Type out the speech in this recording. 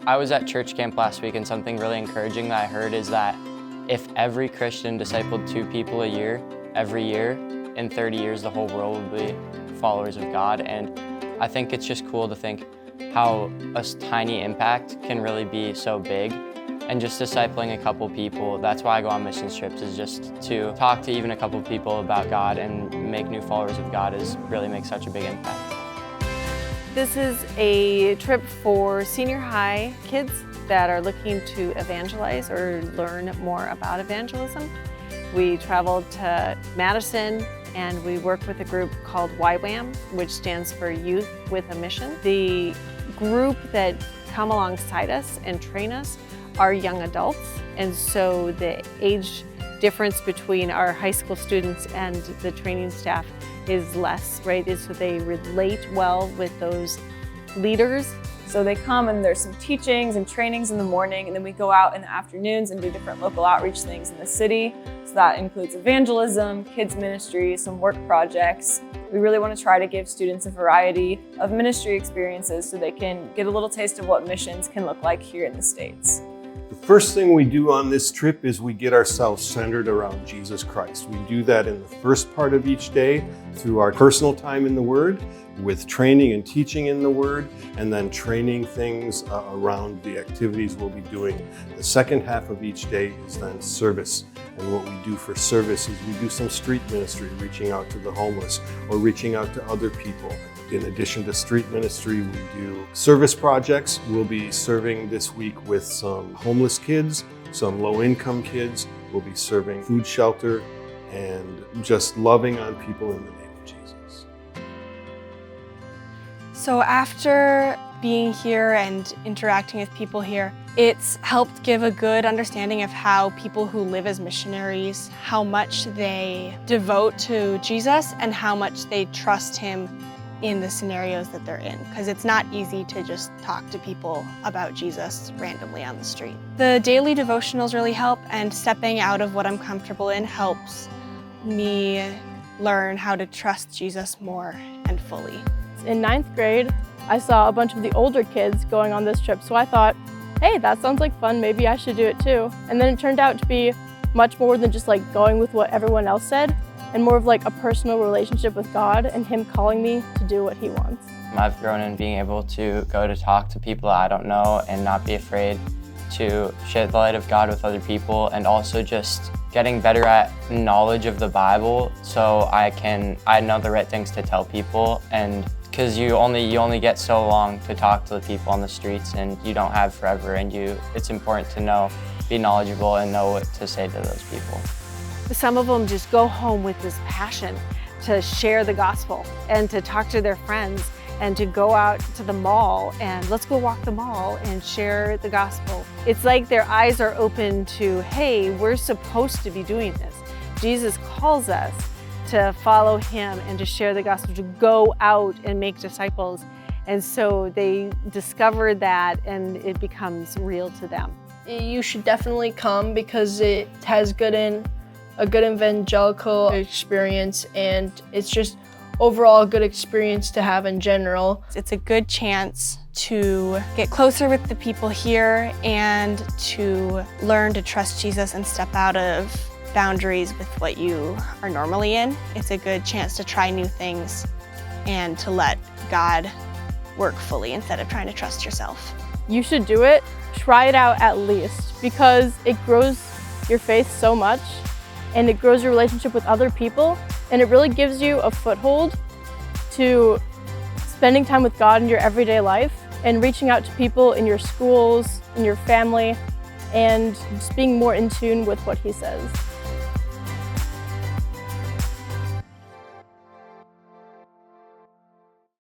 I was at church camp last week, and something really encouraging that I heard is that if every Christian discipled 2 people a year, every year, in 30 years, the whole world would be followers of God. And I think it's just cool to think how a tiny impact can really be so big. And just discipling a couple people, that's why I go on missions trips, is just to talk to even a couple people about God and make new followers of God really makes such a big impact. This is a trip for senior high kids that are looking to evangelize or learn more about evangelism. We traveled to Madison and we work with a group called YWAM, which stands for Youth with a Mission. The group that come alongside us and train us are young adults, and so the age difference between our high school students and the training staff is less, right? So they relate well with those leaders. So they come and there's some teachings and trainings in the morning, and then we go out in the afternoons and do different local outreach things in the city. So that includes evangelism, kids ministry, some work projects. We really want to try to give students a variety of ministry experiences so they can get a little taste of what missions can look like here in the States. The first thing we do on this trip is we get ourselves centered around Jesus Christ. We do that in the first part of each day through our personal time in the Word, with training and teaching in the Word, and then training things around the activities we'll be doing. The second half of each day is then service. And what we do for service is we do some street ministry, reaching out to the homeless or reaching out to other people. In addition to street ministry, we do service projects. We'll be serving this week with some homeless kids, some low-income kids. We'll be serving food shelter and just loving on people in the name of Jesus. So after being here and interacting with people here, it's helped give a good understanding of how people who live as missionaries, how much they devote to Jesus and how much they trust Him in the scenarios that they're in, because it's not easy to just talk to people about Jesus randomly on the street. The daily devotionals really help, and stepping out of what I'm comfortable in helps me learn how to trust Jesus more and fully. In 9th grade, I saw a bunch of the older kids going on this trip, so I thought, hey, that sounds like fun, maybe I should do it too. And then it turned out to be much more than just like going with what everyone else said, and more of like a personal relationship with God and Him calling me to do what He wants. I've grown in being able to go to talk to people I don't know and not be afraid to share the light of God with other people, and also just getting better at knowledge of the Bible so I know the right things to tell people. And because you only get so long to talk to the people on the streets, and you don't have forever, and it's important to be knowledgeable and know what to say to those people. Some of them just go home with this passion to share the gospel and to talk to their friends and to go out to the mall and let's go walk the mall and share the gospel. It's like their eyes are open to, hey, we're supposed to be doing this. Jesus calls us to follow Him and to share the gospel, to go out and make disciples. And so they discover that and it becomes real to them. You should definitely come because it has a good evangelical experience, and it's just overall a good experience to have in general. It's a good chance to get closer with the people here and to learn to trust Jesus and step out of boundaries with what you are normally in. It's a good chance to try new things and to let God work fully instead of trying to trust yourself. You should do it. Try it out at least, because it grows your faith so much, and it grows your relationship with other people, and it really gives you a foothold to spending time with God in your everyday life and reaching out to people in your schools, in your family, and just being more in tune with what He says.